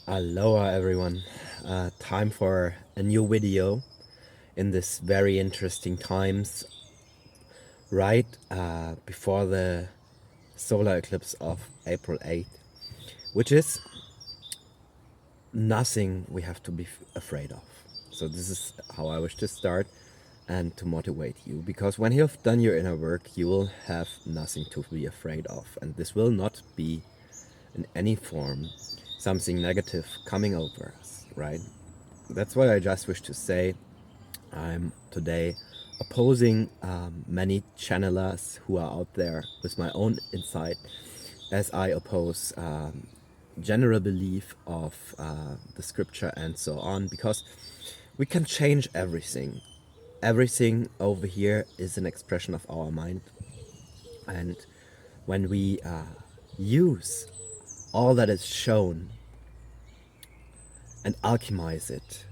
Aloha everyone, time for a new video in this very interesting times right before the solar eclipse of April 8th, which is nothing we have to be afraid of. So this is how I wish to start and to motivate you, because when you've done your inner work you will have nothing to be afraid of, and this will not be in any form something negative coming over us, right? That's what I just wish to say. I'm today opposing many channelers who are out there with my own insight, as I oppose general belief of the scripture and so on, because we can change everything. Everything over here is an expression of our mind, and when we use all that is shown and alchemize it,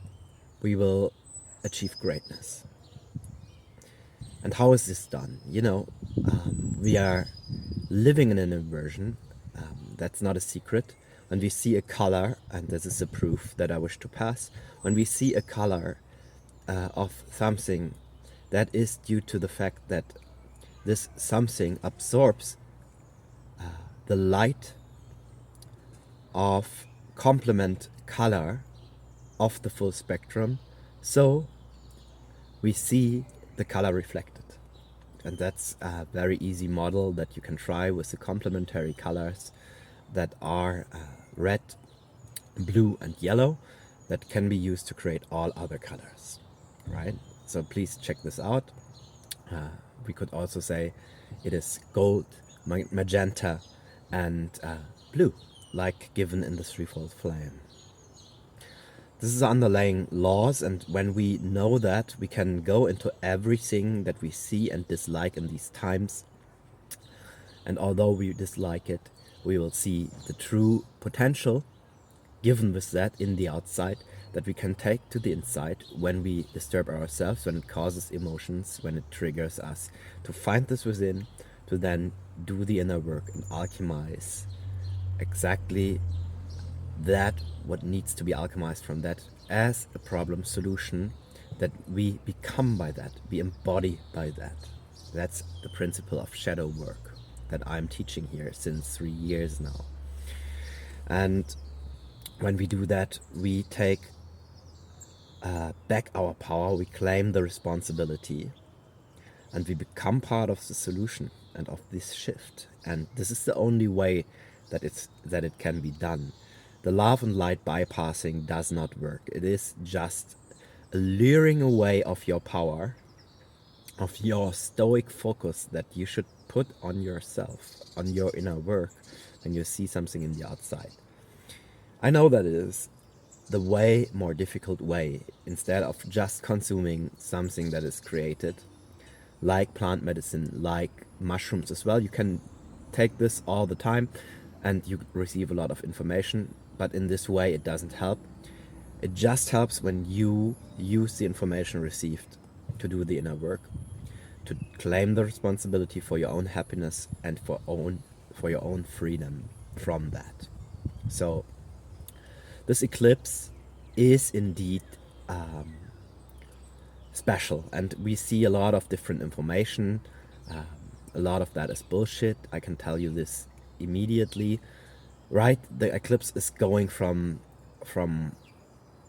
we will achieve greatness. And how is this done? We are living in an inversion. That's not a secret. When we see a color, and this is a proof that I wish to pass, when we see a color of something, that is due to the fact that this something absorbs the light of complement color of the full spectrum, so we see the color reflected. And that's a very easy model that you can try with the complementary colors that are red, blue and yellow, that can be used to create all other colors, right? So please check this out. We could also say it is gold, magenta and blue, like given in the threefold flame. This is underlying laws, and when we know that, we can go into everything that we see and dislike in these times. And although we dislike it, we will see the true potential given with that in the outside that we can take to the inside when we disturb ourselves, when it causes emotions, when it triggers us to find this within, to then do the inner work and alchemize exactly that what needs to be alchemized from that as a problem solution, that we become by that, we embody by that. That's the principle of shadow work that I'm teaching here since 3 years now. And when we do that, we take back our power, we claim the responsibility, and we become part of the solution and of this shift. And this is the only way that it can be done. The love and light bypassing does not work. It is just a luring away of your power, of your stoic focus that you should put on yourself, on your inner work, when you see something in the outside. I know that it is the way more difficult way, instead of just consuming something that is created, like plant medicine, like mushrooms as well. You can take this all the time and you receive a lot of information, but in this way it doesn't help. It just helps when you use the information received to do the inner work, to claim the responsibility for your own happiness and for your own freedom from that. So this eclipse is indeed special, and we see a lot of different information. A lot of that is bullshit. I can tell you this immediately, right? The eclipse is going from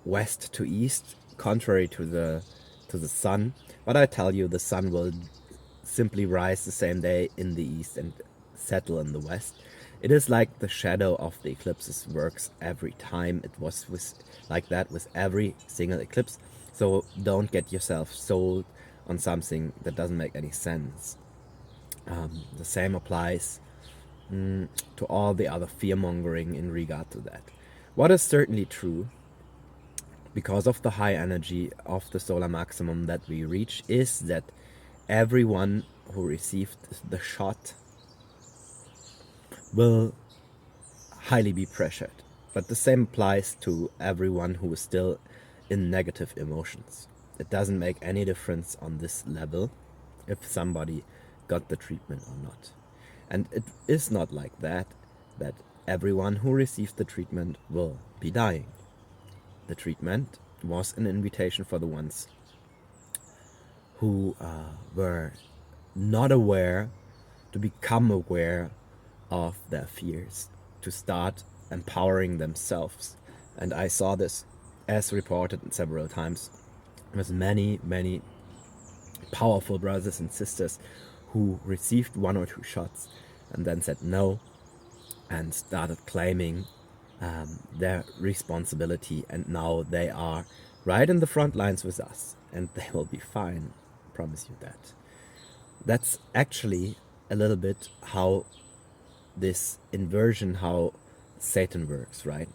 west to east, contrary to the sun. But I tell you, the sun will simply rise the same day in the east and settle in the west. It is like the shadow of the eclipses works every time. It was like that with every single eclipse. So don't get yourself sold on something that doesn't make any sense. The same applies to all the other fear-mongering in regard to that. What is certainly true, because of the high energy of the solar maximum that we reach, is that everyone who received the shot will highly be pressured. But the same applies to everyone who is still in negative emotions. It doesn't make any difference on this level if somebody got the treatment or not. And it is not like that everyone who received the treatment will be dying. The treatment was an invitation for the ones who were not aware to become aware of their fears, to start empowering themselves. And I saw this, as reported several times, with many, many powerful brothers and sisters who received 1 or 2 shots and then said no and started claiming their responsibility, and now they are right in the front lines with us and they will be fine, I promise you that. That's actually a little bit how this inversion, how Satan works, right?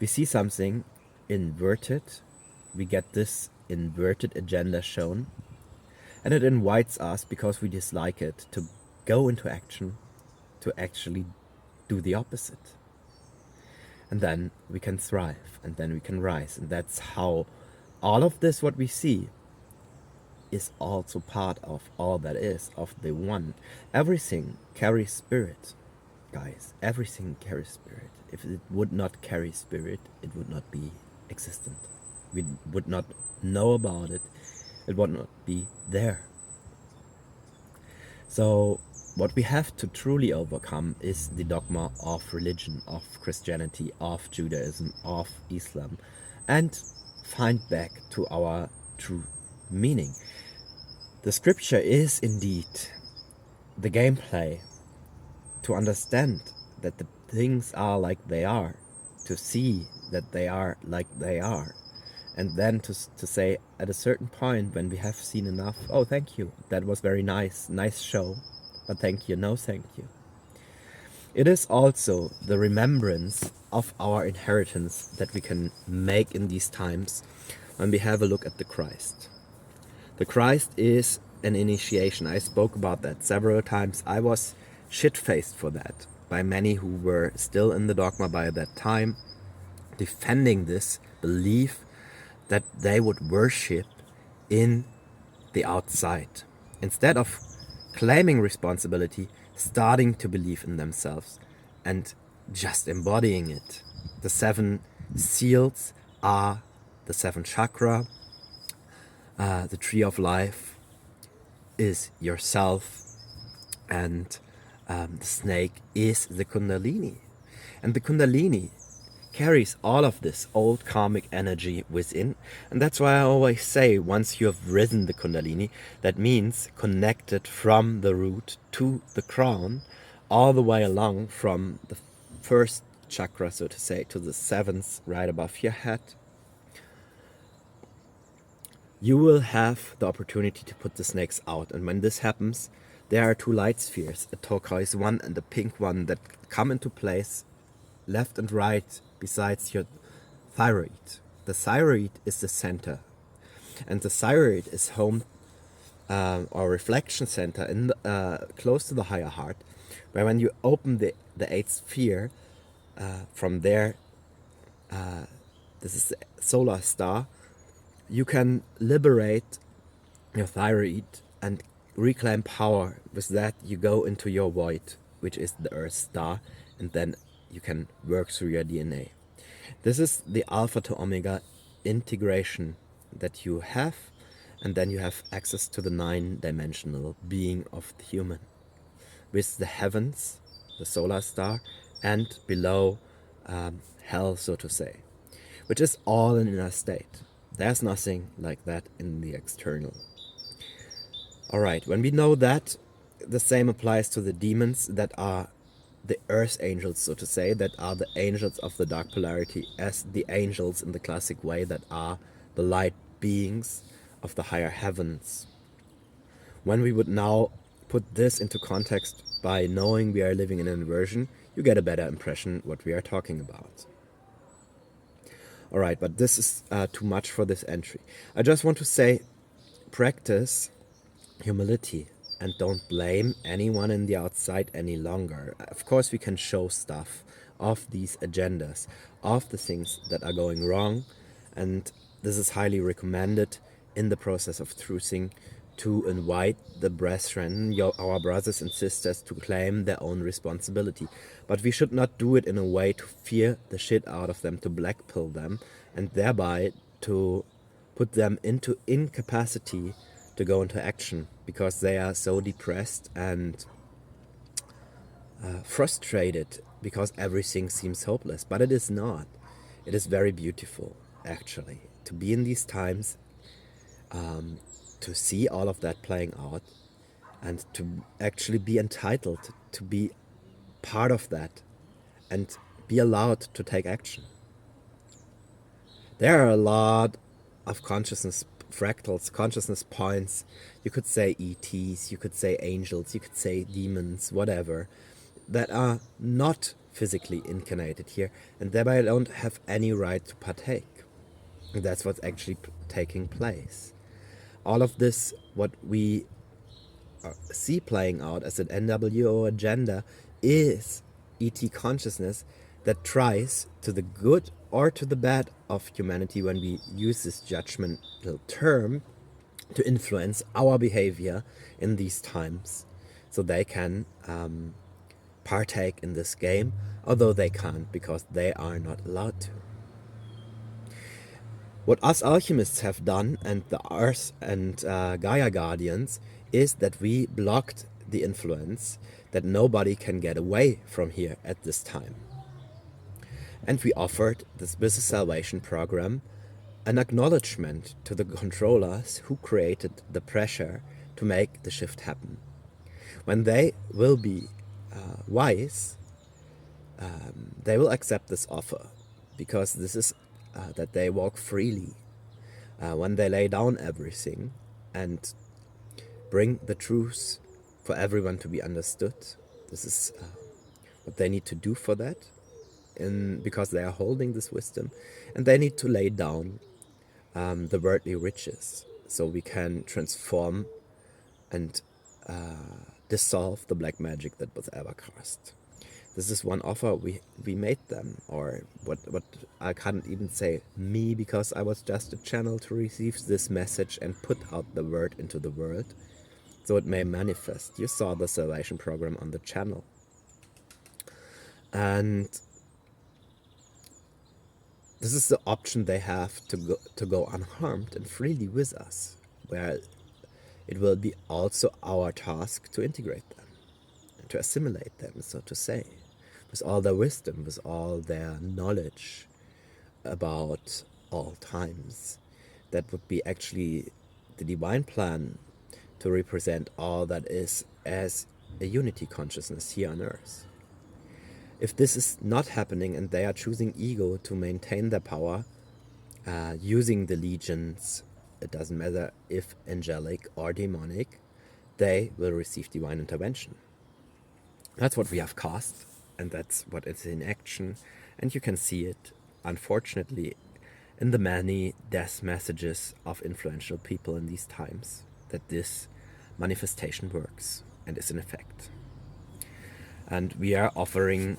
We see something inverted, we get this inverted agenda shown, and it invites us, because we dislike it, to go into action, to actually do the opposite. And then we can thrive, and then we can rise. And that's how all of this, what we see, is also part of all that is, of the one. Everything carries spirit, guys. Everything carries spirit. If it would not carry spirit, it would not be existent. We would not know about it. It would not be there. So what we have to truly overcome is the dogma of religion, of Christianity, of Judaism, of Islam, and find back to our true meaning. The scripture is indeed the gameplay to understand that the things are like they are, to see that they are like they are, and then to say at a certain point when we have seen enough, oh, thank you, that was very nice show, but thank you, no thank you. It is also the remembrance of our inheritance that we can make in these times when we have a look at the Christ. The Christ is an initiation. I spoke about that several times. I was shit-faced for that by many who were still in the dogma by that time, defending this belief that they would worship in the outside. Instead of claiming responsibility, starting to believe in themselves and just embodying it. The 7 seals are the 7 chakra. The tree of life is yourself, and the snake is the kundalini. And the kundalini carries all of this old karmic energy within, and that's why I always say, once you have risen the kundalini, that means connected from the root to the crown, all the way along from the first chakra, so to say, to the 7th right above your head, you will have the opportunity to put the snakes out. And when this happens, there are 2 light spheres, a turquoise one and a pink one, that come into place left and right besides your thyroid. The thyroid is the center, and the thyroid is home or reflection center in the, close to the higher heart, where when you open the 8th sphere, from there, this is the solar star, you can liberate your thyroid and reclaim power. With that, you go into your void, which is the Earth star, and then you can work through your DNA. This is the alpha to omega integration that you have, and then you have access to the 9-dimensional being of the human, with the heavens, the solar star, and below hell, so to say, which is all an inner state. There's nothing like that in the external. Alright, when we know that, the same applies to the demons that are the earth angels, so to say, that are the angels of the dark polarity, as the angels in the classic way that are the light beings of the higher heavens. When we would now put this into context by knowing we are living in an inversion, you get a better impression what we are talking about. Alright, but this is too much for this entry. I just want to say, practice humility and don't blame anyone in the outside any longer. Of course, we can show stuff of these agendas, of the things that are going wrong, and this is highly recommended in the process of truthing to invite the brethren, our brothers and sisters, to claim their own responsibility. But we should not do it in a way to fear the shit out of them, to blackpill them, and thereby to put them into incapacity to go into action, because they are so depressed and frustrated because everything seems hopeless. But it is not. It is very beautiful, actually, to be in these times, to see all of that playing out, and to actually be entitled to be part of that and be allowed to take action. There are a lot of consciousness fractals, consciousness points. You could say ETs, you could say angels, you could say demons, whatever, that are not physically incarnated here, and thereby don't have any right to partake. And that's what's actually taking place. All of this, what we see playing out as an NWO agenda, is ET consciousness that tries, to the good or to the bad of humanity, when we use this judgmental term, to influence our behavior in these times, so they can partake in this game, although they can't because they are not allowed to. What us alchemists have done, and the Earth and Gaia Guardians, is that we blocked the influence, that nobody can get away from here at this time. And we offered this business salvation program an acknowledgement to the controllers who created the pressure to make the shift happen. When they will be wise, they will accept this offer, because this is that they walk freely when they lay down everything and bring the truth for everyone to be understood. This is what they need to do for that, because they are holding this wisdom, and they need to lay down the worldly riches, so we can transform and dissolve the black magic that was ever cast. This is one offer we made them, or what I can't even say me, because I was just a channel to receive this message and put out the word into the world, so it may manifest. You saw the salvation program on the channel, and this is the option they have to go unharmed and freely with us, where it will be also our task to integrate them, to assimilate them, so to say, with all their wisdom, with all their knowledge about all times. That would be actually the divine plan, to represent all that is as a unity consciousness here on Earth. If this is not happening, and they are choosing ego to maintain their power, using the legions, it doesn't matter if angelic or demonic, they will receive divine intervention. That's what we have cast, and that's what is in action, and you can see it, unfortunately, in the many death messages of influential people in these times, that this manifestation works and is in effect. And we are offering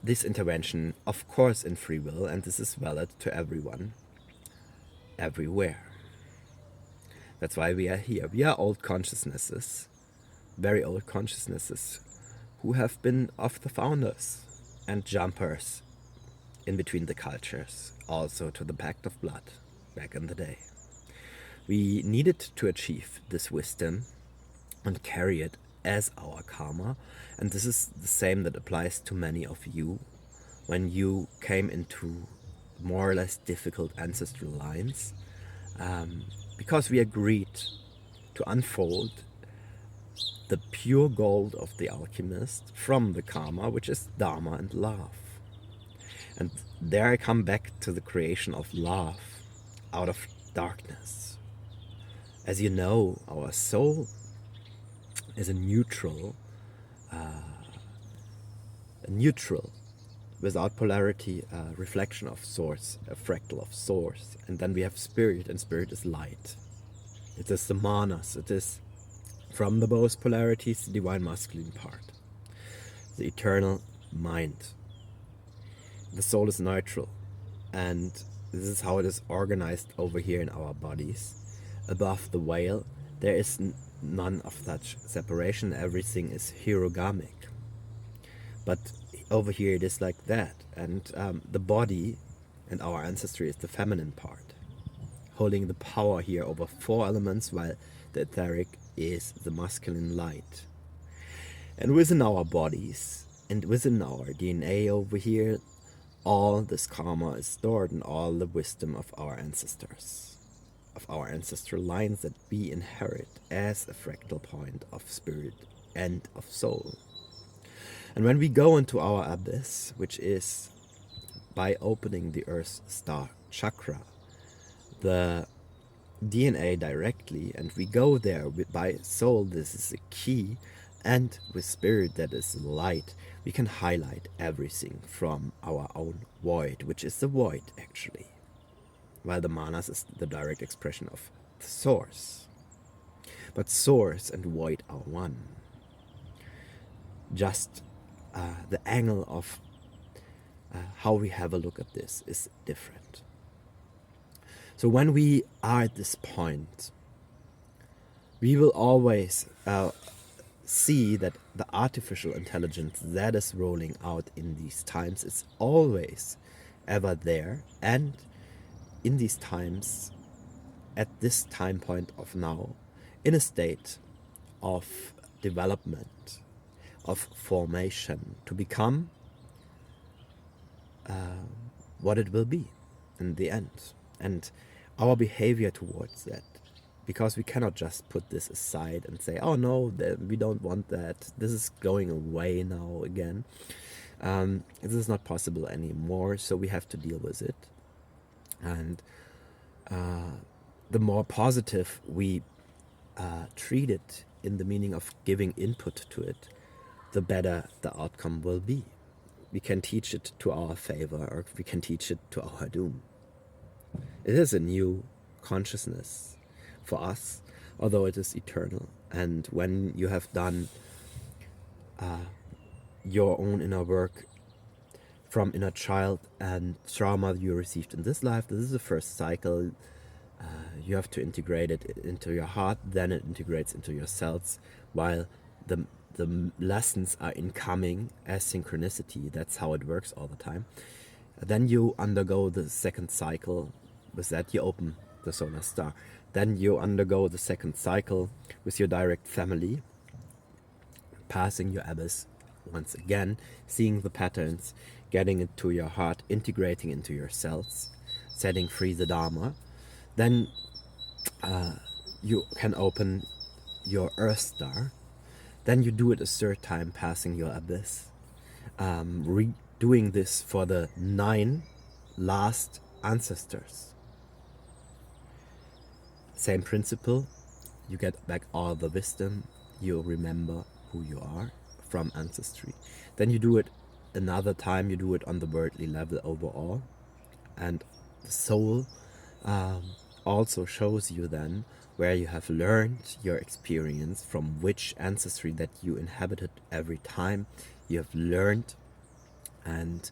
this intervention, of course, in free will, and this is valid to everyone, everywhere. That's why we are here. We are old consciousnesses, very old consciousnesses, who have been of the founders and jumpers in between the cultures, also to the Pact of Blood back in the day. We needed to achieve this wisdom and carry it as our karma, and this is the same that applies to many of you when you came into more or less difficult ancestral lines, because we agreed to unfold the pure gold of the alchemist from the karma, which is Dharma and love. And there I come back to the creation of love out of darkness. As you know, our soul is a neutral, without polarity, reflection of source, a fractal of source. And then we have spirit, and spirit is light. It is the manas, it is from the both polarities, the divine masculine part, the eternal mind. The soul is neutral, and this is how it is organized over here in our bodies. Above the veil there is none of such separation. Everything is hierogamic. But over here it is like that. And the body and our ancestry is the feminine part, holding the power here over 4 elements, while the etheric is the masculine light. And within our bodies and within our DNA over here, all this karma is stored, and all the wisdom of our ancestors, of our ancestral lines that we inherit as a fractal point of spirit and of soul. And when we go into our abyss, which is by opening the Earth Star chakra, the DNA directly, and we go there by soul, this is a key, and with spirit, that is light, we can highlight everything from our own void, which is the void actually, while the manas is the direct expression of the source. But source and void are one. Just the angle of how we have a look at this is different. So when we are at this point, we will always see that the artificial intelligence that is rolling out in these times is always ever there, and in these times, at this time point of now, in a state of development, of formation, to become what it will be in the end. And our behavior towards that, because we cannot just put this aside and say, oh no, we don't want that, this is going away now again. This is not possible anymore, so we have to deal with it. And the more positive we treat it in the meaning of giving input to it, the better the outcome will be. We can teach it to our favor, or we can teach it to our doom. It is a new consciousness for us, although it is eternal. And when you have done your own inner work from inner child and trauma you received in this life, this is the first cycle. You have to integrate it into your heart, then it integrates into your cells, while the lessons are incoming as synchronicity. That's how it works all the time. Then you undergo the second cycle. With that you open the solar star. Then you undergo the second cycle with your direct family, passing your abyss once again, seeing the patterns, getting it to your heart, integrating into your cells, setting free the Dharma. Then you can open your Earth Star. Then you do it a third time, passing your abyss, redoing this for the 9 last ancestors. Same principle, you get back all the wisdom, you remember who you are from ancestry. Then you do it another time, you do it on the worldly level overall, and the soul also shows you then where you have learned your experience, from which ancestry that you inhabited every time you have learned, and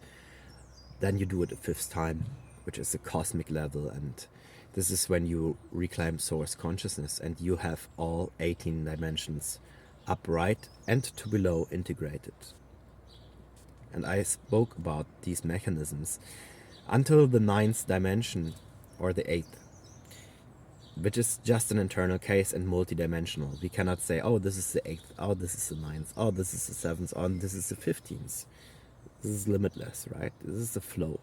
then you do it a 5th time, which is the cosmic level, and this is when you reclaim source consciousness and you have all 18 dimensions upright and to below integrated. And I spoke about these mechanisms until the 9th dimension, or the 8th, which is just an internal case and multidimensional. We cannot say, oh, this is the 8th, oh, this is the 9th, oh, this is the 7th, oh, this is the 15th. This is limitless, right? This is the flow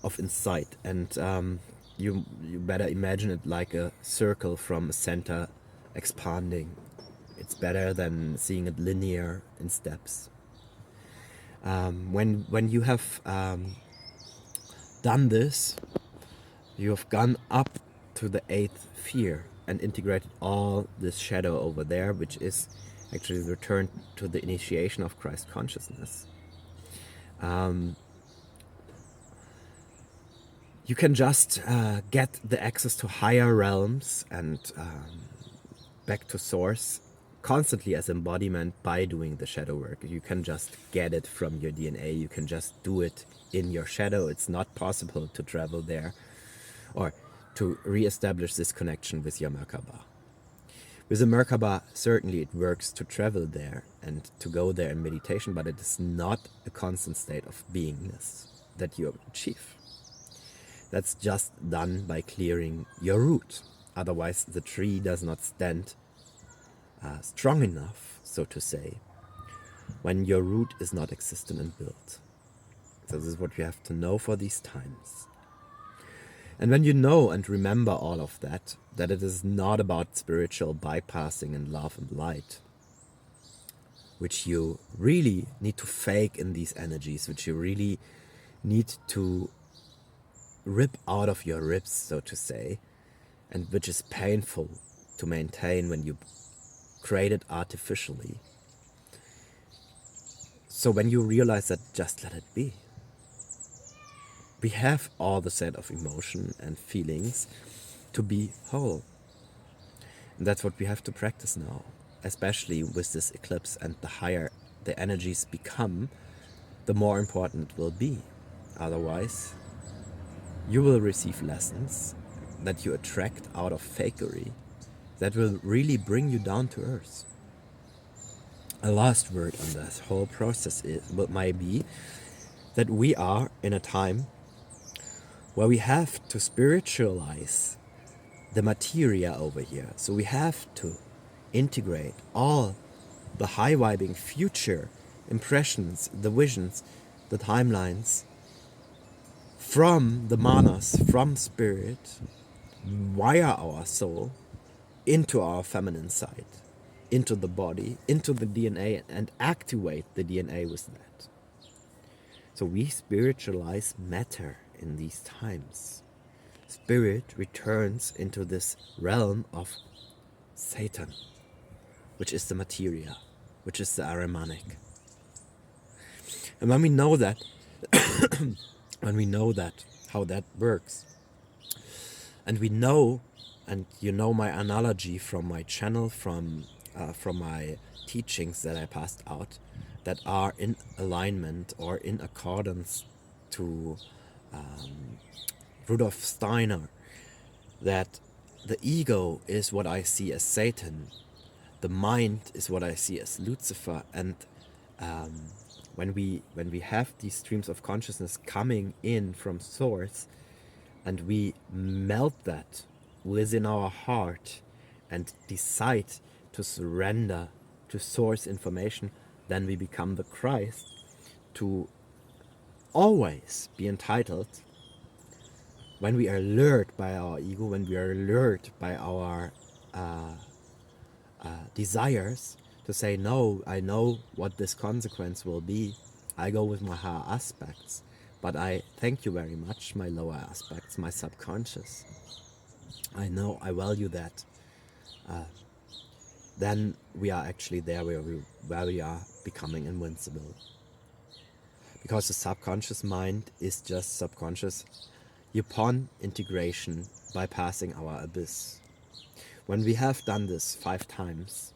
of insight. And you better imagine it like a circle from a center expanding. It's better than seeing it linear in steps. When you have done this, you have gone up to the 8th sphere and integrated all this shadow over there, which is actually the return to the initiation of Christ consciousness. You can just get the access to higher realms and back to source constantly as embodiment by doing the shadow work. You can just get it from your DNA. You can just do it in your shadow. It's not possible to travel there or to re-establish this connection with your Merkaba. With the Merkaba, certainly it works to travel there and to go there in meditation, but it is not a constant state of beingness that you achieve. That's just done by clearing your root. Otherwise, the tree does not stand strong enough, so to say, when your root is not existent and built. So this is what you have to know for these times. And when you know and remember all of that, that it is not about spiritual bypassing and love and light, which you really need to fake in these energies, which you really need to rip out of your ribs, so to say, and which is painful to maintain when you create it artificially. So when you realize that, just let it be. We have all the set of emotion and feelings to be whole. And that's what we have to practice now, especially with this eclipse, and the higher the energies become, the more important it will be. Otherwise, you will receive lessons that you attract out of fakery that will really bring you down to earth. A last word on this whole process might be that we are in a time where we have to spiritualize the materia over here. So we have to integrate all the high-vibing future impressions, the visions, the timelines from the manas, from spirit, via our soul, into our feminine side, into the body, into the DNA, and activate the DNA with that. So we spiritualize matter in these times. Spirit returns into this realm of Satan, which is the materia, which is the Aramanic. And when we know that, how that works, and we know, and you know my analogy from my channel, from my teachings that I passed out, that are in alignment or in accordance to Rudolf Steiner, that the ego is what I see as Satan, the mind is what I see as Lucifer, and when we have these streams of consciousness coming in from source, and we melt that within our heart and decide to surrender to source information, then we become the Christ, to always be entitled, when we are lured by our ego, when we are lured by our desires, to say, no, I know what this consequence will be. I go with my higher aspects, but I thank you very much, my lower aspects, my subconscious. I know, I value that. Then we are actually there where we are becoming invincible. Because the subconscious mind is just subconscious upon integration, bypassing our abyss. When we have done this 5 times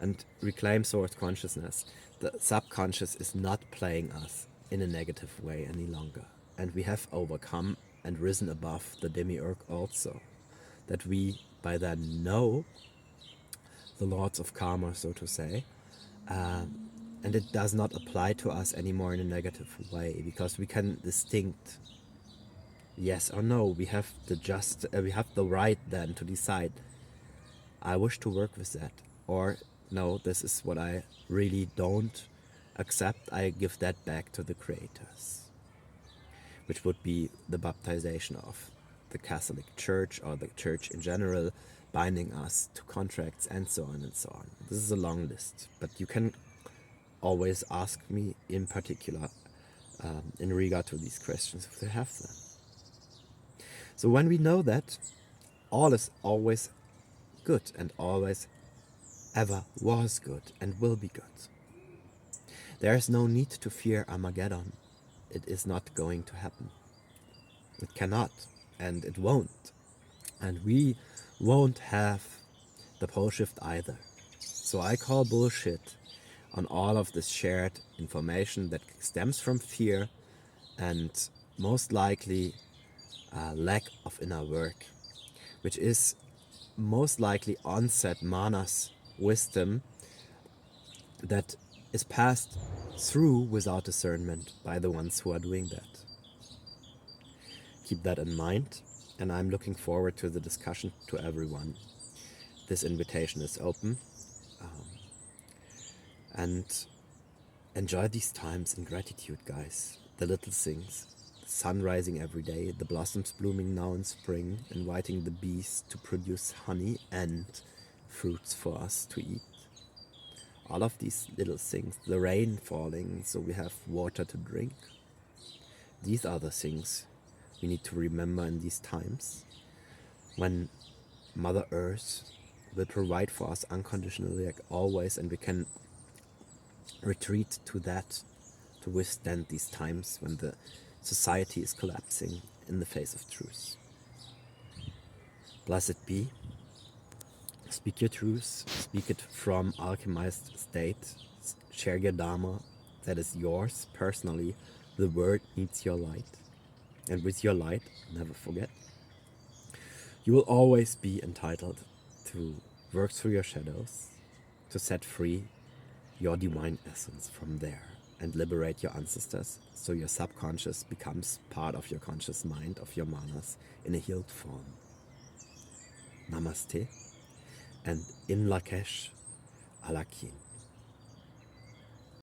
and reclaim source consciousness, the subconscious is not playing us in a negative way any longer. And we have overcome and risen above the demiurge also. That we by then know the lords of karma, so to say, and it does not apply to us anymore in a negative way, because we can distinct yes or no. We have the right then to decide, I wish to work with that, or no, this is what I really don't accept. I give that back to the creators, which would be the baptization of the Catholic Church or the Church in general, binding us to contracts and so on and so on. This is a long list, but you can always ask me in particular in regard to these questions if you have them. So when we know that all is always good and always ever was good and will be good, there is no need to fear Armageddon. It is not going to happen. It cannot, and it won't. And we won't have the pole shift either. So I call bullshit on all of this shared information that stems from fear and most likely lack of inner work, which is most likely onset manas wisdom that is passed through without discernment by the ones who are doing that. Keep that in mind, and I'm looking forward to the discussion to everyone. This invitation is open, and enjoy these times in gratitude, guys. The little things, the sun rising every day, the blossoms blooming now in spring, inviting the bees to produce honey and fruits for us to eat. All of these little things, the rain falling so we have water to drink. These are the things we need to remember in these times when Mother Earth will provide for us unconditionally like always, and we can retreat to that to withstand these times when the society is collapsing in the face of truth. Blessed be. Speak your truth, speak it from alchemized state, share your Dharma that is yours personally. The world needs your light, and with your light, never forget, you will always be entitled to work through your shadows, to set free your divine essence from there and liberate your ancestors so your subconscious becomes part of your conscious mind, of your manas, in a healed form. Namaste, and in Lakesh, Alakin.